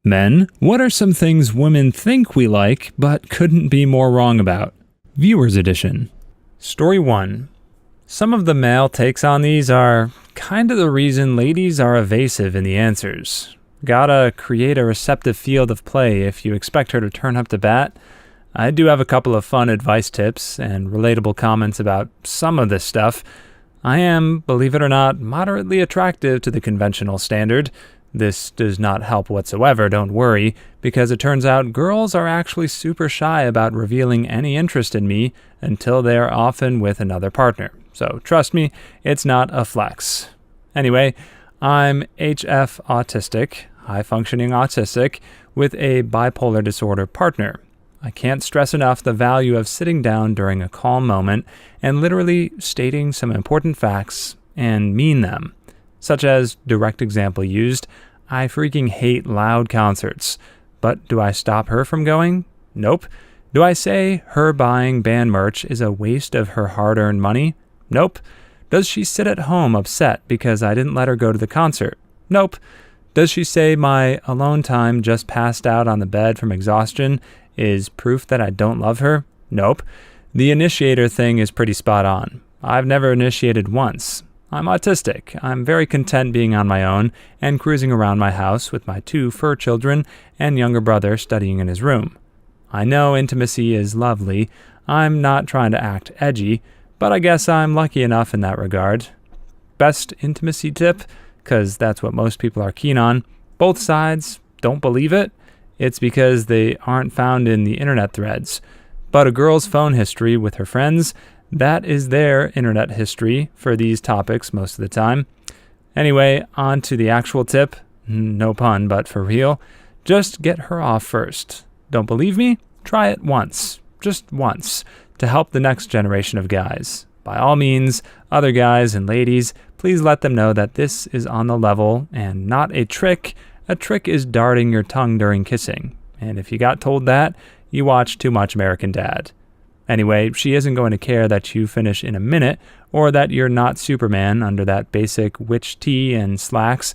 Men, what are some things women think we like but couldn't be more wrong about? Viewers Edition. Story 1. Some of the male takes on these are kind of the reason ladies are evasive in the answers. Gotta create a receptive field of play if you expect her to turn up to bat. I do have a couple of fun advice tips and relatable comments about some of this stuff. I am, believe it or not, moderately attractive to the conventional standard. This does not help whatsoever, don't worry, because it turns out girls are actually super shy about revealing any interest in me until they are often with another partner. So trust me, it's not a flex. Anyway, I'm HF autistic, high-functioning autistic, with a bipolar disorder partner. I can't stress enough the value of sitting down during a calm moment and literally stating some important facts and mean them. Such as, direct example used, I freaking hate loud concerts. But do I stop her from going? Nope. Do I say her buying band merch is a waste of her hard-earned money? Nope. Does she sit at home upset because I didn't let her go to the concert? Nope. Does she say my alone time just passed out on the bed from exhaustion is proof that I don't love her? Nope. The initiator thing is pretty spot on. I've never initiated once. I'm autistic. I'm very content being on my own and cruising around my house with my 2 fur children and younger brother studying in his room. I know intimacy is lovely. I'm not trying to act edgy, but I guess I'm lucky enough in that regard. Best intimacy tip, because that's what most people are keen on. Both sides don't believe it. It's because they aren't found in the internet threads. But a girl's phone history with her friends, that is their internet history for these topics most of the time. Anyway, on to the actual tip. No pun, but for real. Just get her off first. Don't believe me? Try it once. Just once. To help the next generation of guys. By all means, other guys and ladies, please let them know that this is on the level and not a trick. A trick is darting your tongue during kissing. And if you got told that, you watch too much American Dad. Anyway, she isn't going to care that you finish in a minute or that you're not Superman under that basic witch tee and slacks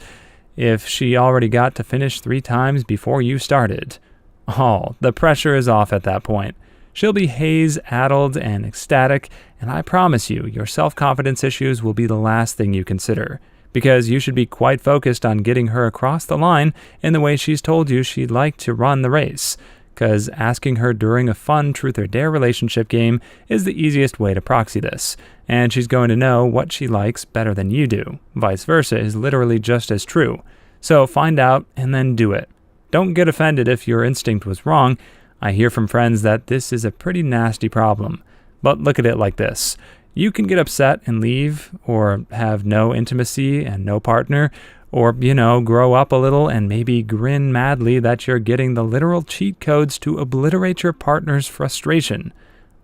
if she already got to finish 3 times before you started. Oh, the pressure is off at that point. She'll be haze-addled and ecstatic, and I promise you, your self-confidence issues will be the last thing you consider, because you should be quite focused on getting her across the line in the way she's told you she'd like to run the race. Because asking her during a fun truth or dare relationship game is the easiest way to proxy this, and she's going to know what she likes better than you do. Vice versa is literally just as true. So find out and then do it. Don't get offended if your instinct was wrong. I hear from friends that this is a pretty nasty problem. But look at it like this. You can get upset and leave, or have no intimacy and no partner, or, grow up a little and maybe grin madly that you're getting the literal cheat codes to obliterate your partner's frustration.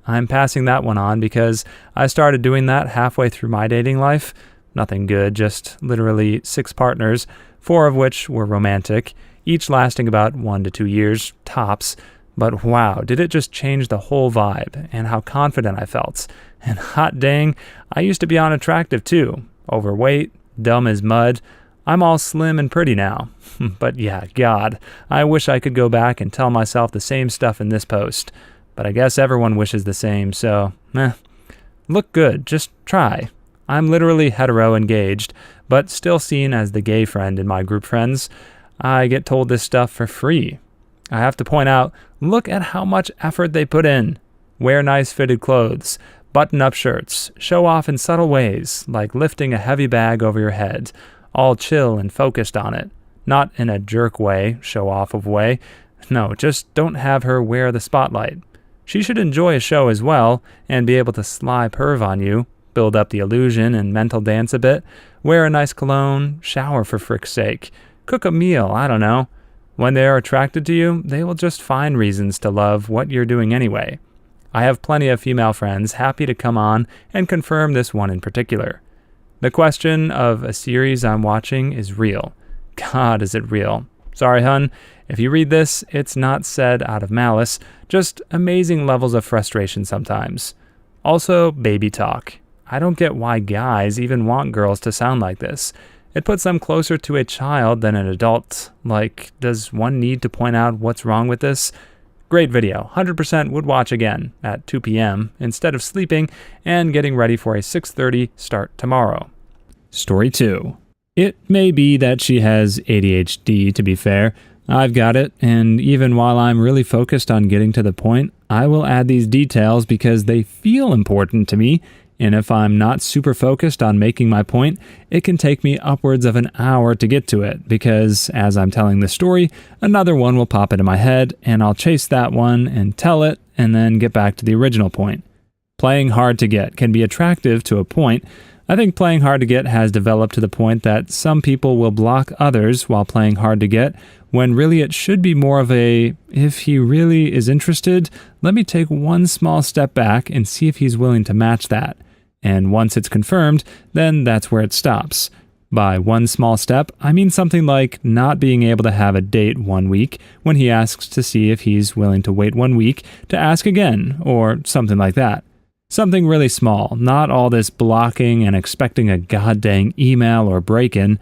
I'm passing that one on because I started doing that halfway through my dating life. Nothing good, just literally 6 partners, 4 of which were romantic, each lasting about 1 to 2 years, tops. But wow, did it just change the whole vibe and how confident I felt. And hot dang, I used to be unattractive too. Overweight, dumb as mud. I'm all slim and pretty now. But yeah, God, I wish I could go back and tell myself the same stuff in this post. But I guess everyone wishes the same, so, Look good, just try. I'm literally hetero-engaged, but still seen as the gay friend in my group friends. I get told this stuff for free. I have to point out, look at how much effort they put in. Wear nice fitted clothes, button-up shirts, show off in subtle ways, like lifting a heavy bag over your head, all chill and focused on it. Not in a jerk way, show-off of way. No, just don't have her wear the spotlight. She should enjoy a show as well, and be able to sly perv on you, build up the illusion and mental dance a bit, wear a nice cologne, shower for frick's sake, cook a meal, I don't know. When they are attracted to you, they will just find reasons to love what you're doing anyway. I have plenty of female friends happy to come on and confirm this one in particular. The question of a series I'm watching is real. God, is it real? Sorry, hun. If you read this, it's not said out of malice, just amazing levels of frustration sometimes. Also, baby talk. I don't get why guys even want girls to sound like this. It puts them closer to a child than an adult. Like, does one need to point out what's wrong with this? Great video. 100% would watch again at 2 p.m. instead of sleeping and getting ready for a 6:30 start tomorrow. Story 2. It may be that she has ADHD, to be fair. I've got it, and even while I'm really focused on getting to the point, I will add these details because they feel important to me, and if I'm not super focused on making my point, it can take me upwards of an hour to get to it, because as I'm telling the story, another one will pop into my head, and I'll chase that one and tell it, and then get back to the original point. Playing hard to get can be attractive to a point. I think playing hard to get has developed to the point that some people will block others while playing hard to get, when really it should be more of a, if he really is interested, let me take one small step back and see if he's willing to match that. And once it's confirmed, then that's where it stops. By one small step, I mean something like not being able to have a date 1 week when he asks to see if he's willing to wait 1 week to ask again, or something like that. Something really small, not all this blocking and expecting a goddamn email or break-in.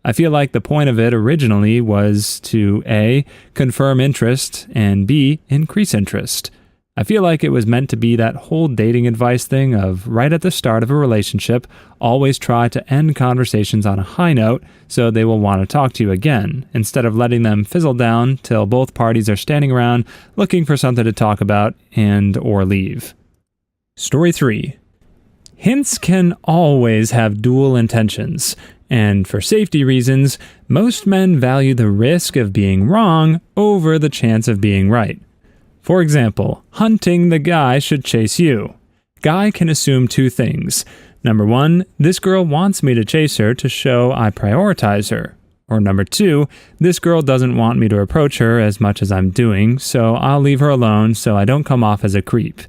I feel like the point of it originally was to A, confirm interest, and B, increase interest. I feel like it was meant to be that whole dating advice thing of right at the start of a relationship, always try to end conversations on a high note so they will want to talk to you again, instead of letting them fizzle down till both parties are standing around looking for something to talk about and or leave. Story 3. Hints can always have dual intentions, and for safety reasons, most men value the risk of being wrong over the chance of being right. For example, hunting the guy should chase you. Guy can assume 2 things. Number 1, this girl wants me to chase her to show I prioritize her. Or number 2, this girl doesn't want me to approach her as much as I'm doing, so I'll leave her alone so I don't come off as a creep.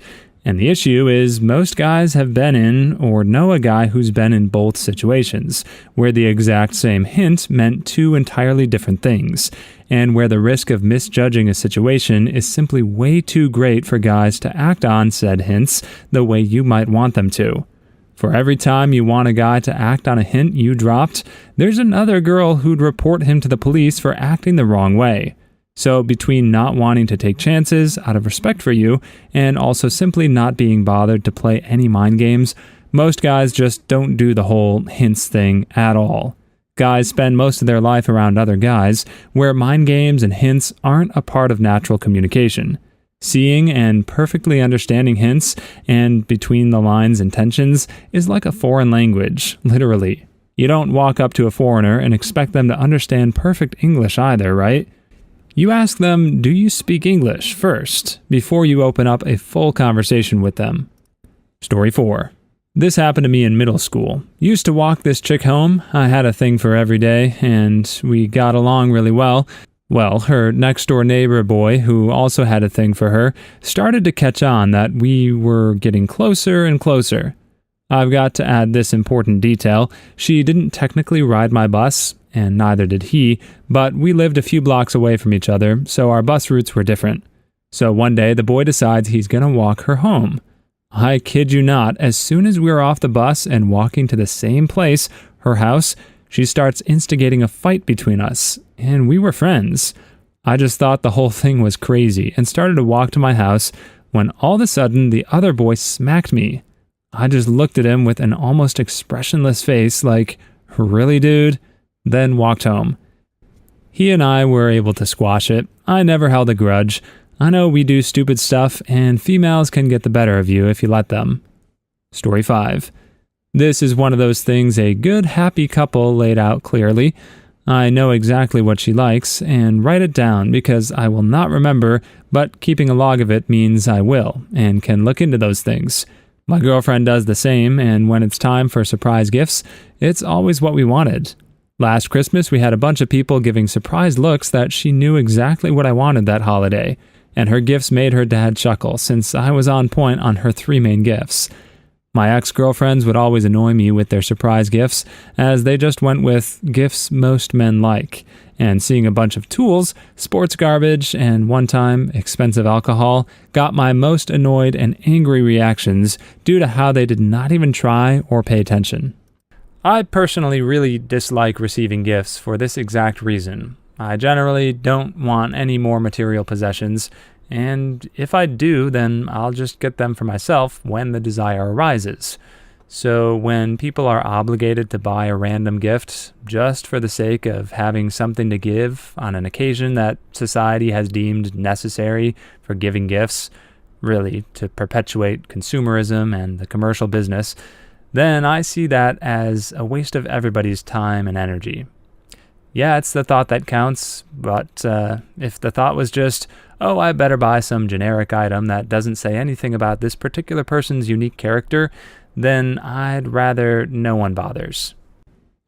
And the issue is most guys have been in or know a guy who's been in both situations, where the exact same hint meant 2 entirely different things, and where the risk of misjudging a situation is simply way too great for guys to act on said hints the way you might want them to. For every time you want a guy to act on a hint you dropped, there's another girl who'd report him to the police for acting the wrong way. So between not wanting to take chances out of respect for you and also simply not being bothered to play any mind games, most guys just don't do the whole hints thing at all. Guys spend most of their life around other guys, where mind games and hints aren't a part of natural communication. Seeing and perfectly understanding hints and between the lines intentions is like a foreign language, literally. You don't walk up to a foreigner and expect them to understand perfect English either, right? You ask them, do you speak English first, before you open up a full conversation with them. Story 4. This happened to me in middle school. Used to walk this chick home. I had a thing for every day, and we got along really well. Well, her next-door neighbor boy, who also had a thing for her, started to catch on that we were getting closer and closer. I've got to add this important detail. She didn't technically ride my bus, and neither did he, but we lived a few blocks away from each other, so our bus routes were different. So one day, the boy decides he's going to walk her home. I kid you not, as soon as we were off the bus and walking to the same place, her house, she starts instigating a fight between us, and we were friends. I just thought the whole thing was crazy and started to walk to my house when all of a sudden the other boy smacked me. I just looked at him with an almost expressionless face like, really, dude? Then walked home. He and I were able to squash it. I never held a grudge. I know we do stupid stuff, and females can get the better of you if you let them. Story 5. This is one of those things a good, happy couple laid out clearly. I know exactly what she likes, and write it down because I will not remember, but keeping a log of it means I will, and can look into those things. My girlfriend does the same, and when it's time for surprise gifts, it's always what we wanted. Last Christmas, we had a bunch of people giving surprise looks that she knew exactly what I wanted that holiday, and her gifts made her dad chuckle since I was on point on her 3 main gifts. My ex-girlfriends would always annoy me with their surprise gifts, as they just went with gifts most men like, and seeing a bunch of tools, sports garbage, and one time, expensive alcohol got my most annoyed and angry reactions due to how they did not even try or pay attention. I personally really dislike receiving gifts for this exact reason. I generally don't want any more material possessions, and if I do, then I'll just get them for myself when the desire arises. So when people are obligated to buy a random gift just for the sake of having something to give on an occasion that society has deemed necessary for giving gifts, really to perpetuate consumerism and the commercial business, then I see that as a waste of everybody's time and energy. Yeah, it's the thought that counts, but if the thought was just, oh, I better buy some generic item that doesn't say anything about this particular person's unique character, then I'd rather no one bothers.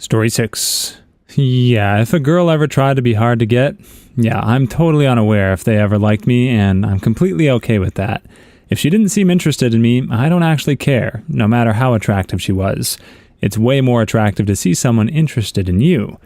Story 6. Yeah, if a girl ever tried to be hard to get, yeah, I'm totally unaware if they ever liked me, and I'm completely okay with that. If she didn't seem interested in me, I don't actually care, no matter how attractive she was. It's way more attractive to see someone interested in you.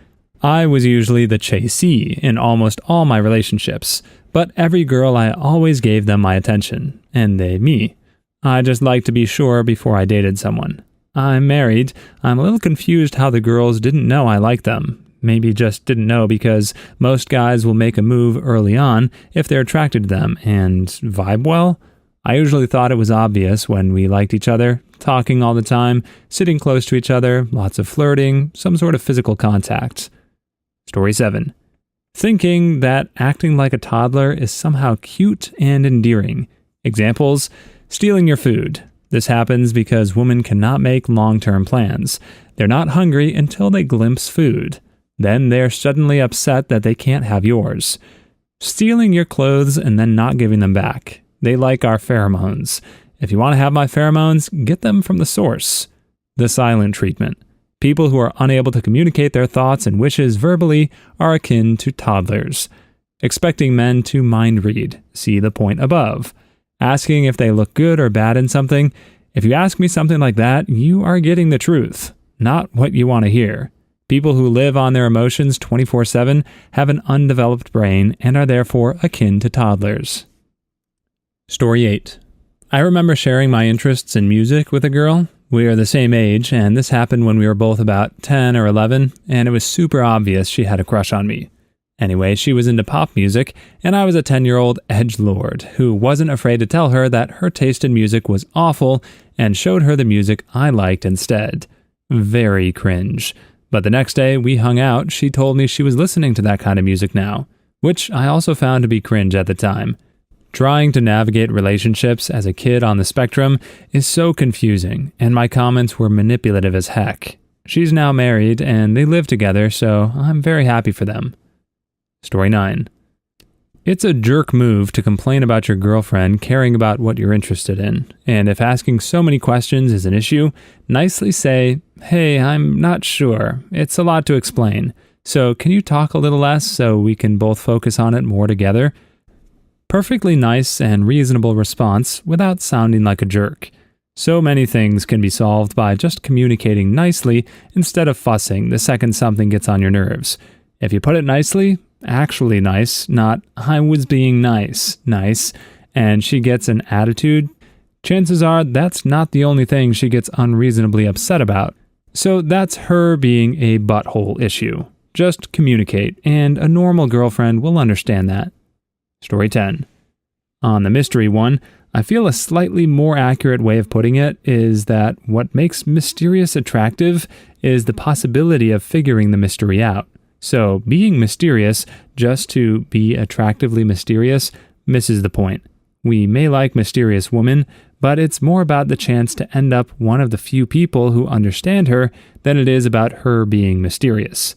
I was usually the chasee in almost all my relationships, but every girl I always gave them my attention, and they me. I just like to be sure before I dated someone. I'm married. I'm a little confused how the girls didn't know I liked them. Maybe just didn't know because most guys will make a move early on if they're attracted to them and vibe well. I usually thought it was obvious when we liked each other, talking all the time, sitting close to each other, lots of flirting, some sort of physical contact. Story 7. Thinking that acting like a toddler is somehow cute and endearing. Examples: stealing your food. This happens because women cannot make long-term plans. They're not hungry until they glimpse food. Then they're suddenly upset that they can't have yours. Stealing your clothes and then not giving them back. They like our pheromones. If you want to have my pheromones, get them from the source. The silent treatment. People who are unable to communicate their thoughts and wishes verbally are akin to toddlers. Expecting men to mind read. See the point above. Asking if they look good or bad in something. If you ask me something like that, you are getting the truth, not what you want to hear. People who live on their emotions 24/7 have an undeveloped brain and are therefore akin to toddlers. Story 8. I remember sharing my interests in music with a girl. We are the same age, and this happened when we were both about 10 or 11, and it was super obvious she had a crush on me. Anyway, she was into pop music, and I was a 10-year-old edgelord who wasn't afraid to tell her that her taste in music was awful and showed her the music I liked instead. Very cringe. But the next day we hung out, she told me she was listening to that kind of music now, which I also found to be cringe at the time. Trying to navigate relationships as a kid on the spectrum is so confusing, and my comments were manipulative as heck. She's now married, and they live together, so I'm very happy for them. Story 9. It's a jerk move to complain about your girlfriend caring about what you're interested in, and if asking so many questions is an issue, nicely say, "Hey, I'm not sure. It's a lot to explain. So can you talk a little less so we can both focus on it more together?" Perfectly nice and reasonable response without sounding like a jerk. So many things can be solved by just communicating nicely instead of fussing the second something gets on your nerves. If you put it nicely, actually nice, not "I was being nice," and she gets an attitude, chances are that's not the only thing she gets unreasonably upset about. So that's her being a butthole issue. Just communicate, and a normal girlfriend will understand that. Story 10. On the mystery one, I feel a slightly more accurate way of putting it is that what makes mysterious attractive is the possibility of figuring the mystery out. So being mysterious just to be attractively mysterious misses the point. We may like mysterious women, but it's more about the chance to end up one of the few people who understand her than it is about her being mysterious.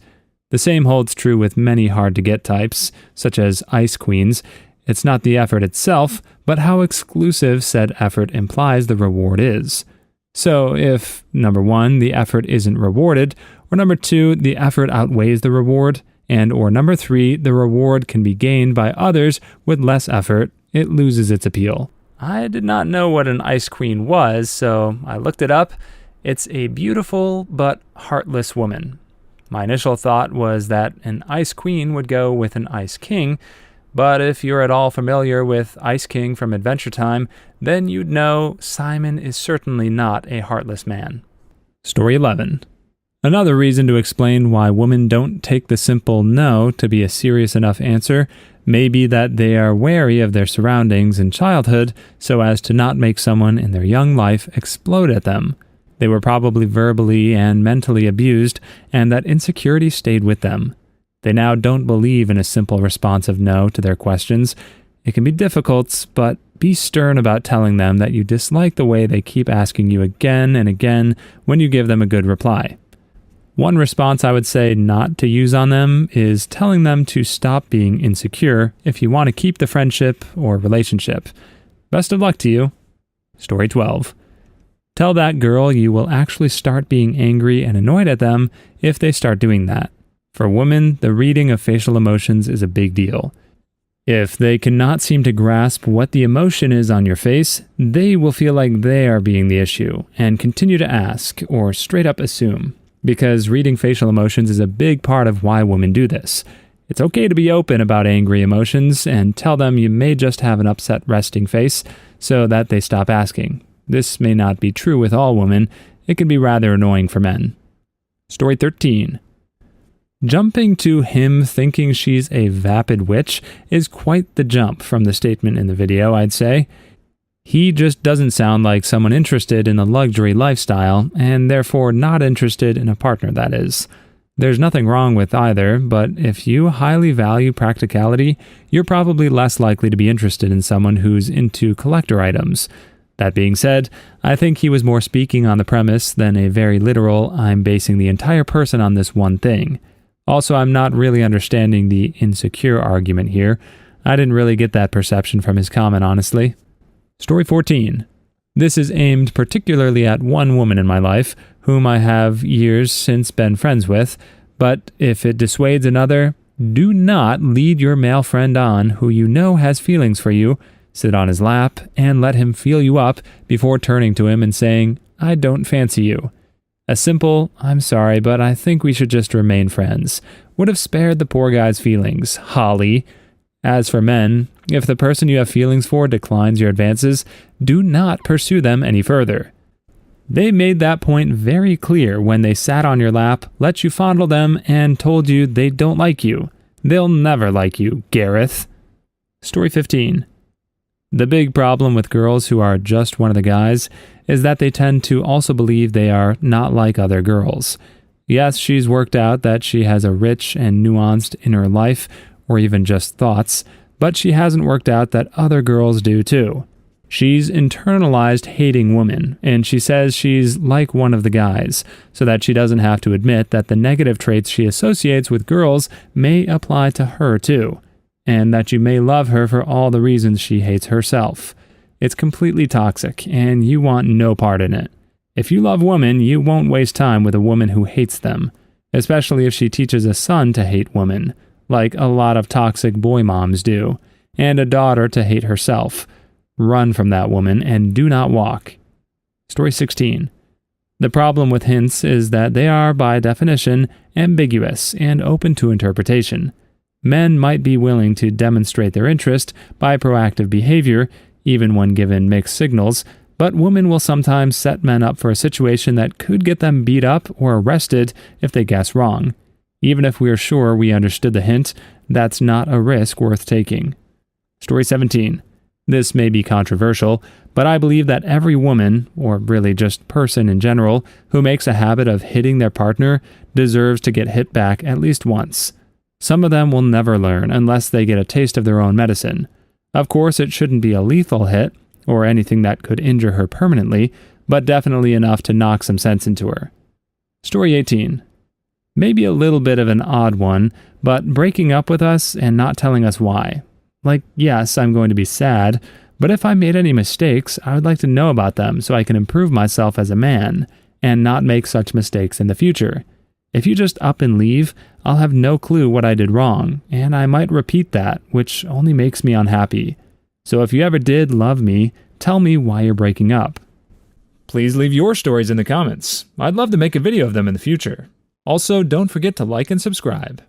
The same holds true with many hard-to-get types, such as ice queens. It's not the effort itself, but how exclusive said effort implies the reward is. So if, number 1, the effort isn't rewarded, or number 2, the effort outweighs the reward, and or number 3, the reward can be gained by others with less effort, it loses its appeal. I did not know what an ice queen was, so I looked it up. It's a beautiful but heartless woman. My initial thought was that an ice queen would go with an ice king, but if you're at all familiar with Ice King from Adventure Time, then you'd know Simon is certainly not a heartless man. Story 11. Another reason to explain why women don't take the simple no to be a serious enough answer may be that they are wary of their surroundings in childhood so as to not make someone in their young life explode at them. They were probably verbally and mentally abused, and that insecurity stayed with them. They now don't believe in a simple response of no to their questions. It can be difficult, but be stern about telling them that you dislike the way they keep asking you again and again when you give them a good reply. One response I would say not to use on them is telling them to stop being insecure if you want to keep the friendship or relationship. Best of luck to you. Story 12. Tell that girl you will actually start being angry and annoyed at them if they start doing that. For women, the reading of facial emotions is a big deal. If they cannot seem to grasp what the emotion is on your face, they will feel like they are being the issue and continue to ask or straight up assume. Because reading facial emotions is a big part of why women do this. It's okay to be open about angry emotions and tell them you may just have an upset resting face so that they stop asking. This may not be true with all women. It can be rather annoying for men. Story 13. Jumping to him thinking she's a vapid witch is quite the jump from the statement in the video, I'd say. He just doesn't sound like someone interested in a luxury lifestyle, and therefore not interested in a partner, that is. There's nothing wrong with either, but if you highly value practicality, you're probably less likely to be interested in someone who's into collector items. That being said, I think he was more speaking on the premise than a very literal, I'm basing the entire person on this one thing. Also, I'm not really understanding the insecure argument here. I didn't really get that perception from his comment, honestly. Story 14. This is aimed particularly at one woman in my life, whom I have years since been friends with, but if it dissuades another, do not lead your male friend on who you know has feelings for you, sit on his lap, and let him feel you up before turning to him and saying, I don't fancy you. A simple, I'm sorry, but I think we should just remain friends, would have spared the poor guy's feelings, Holly. As for men, if the person you have feelings for declines your advances, do not pursue them any further. They made that point very clear when they sat on your lap, let you fondle them, and told you they don't like you. They'll never like you, Gareth. Story 15. The big problem with girls who are just one of the guys is that they tend to also believe they are not like other girls. Yes, she's worked out that she has a rich and nuanced inner life, or even just thoughts, but she hasn't worked out that other girls do too. She's internalized hating women, and she says she's like one of the guys, so that she doesn't have to admit that the negative traits she associates with girls may apply to her too, and that you may love her for all the reasons she hates herself. It's completely toxic, and you want no part in it. If you love women, you won't waste time with a woman who hates them, especially if she teaches a son to hate women, like a lot of toxic boy moms do, and a daughter to hate herself. Run from that woman and do not walk. Story 16. The problem with hints is that they are, by definition, ambiguous and open to interpretation. Men might be willing to demonstrate their interest by proactive behavior, even when given mixed signals, but women will sometimes set men up for a situation that could get them beat up or arrested if they guess wrong. Even if we're sure we understood the hint, that's not a risk worth taking. Story 17. This may be controversial, but I believe that every woman, or really just person in general, who makes a habit of hitting their partner deserves to get hit back at least once. Some of them will never learn unless they get a taste of their own medicine. Of course, it shouldn't be a lethal hit, or anything that could injure her permanently, but definitely enough to knock some sense into her. Story 18. Maybe a little bit of an odd one, but breaking up with us and not telling us why. Like, yes, I'm going to be sad, but if I made any mistakes, I would like to know about them so I can improve myself as a man and not make such mistakes in the future. If you just up and leave, I'll have no clue what I did wrong, and I might repeat that, which only makes me unhappy. So if you ever did love me, tell me why you're breaking up. Please leave your stories in the comments. I'd love to make a video of them in the future. Also, don't forget to like and subscribe.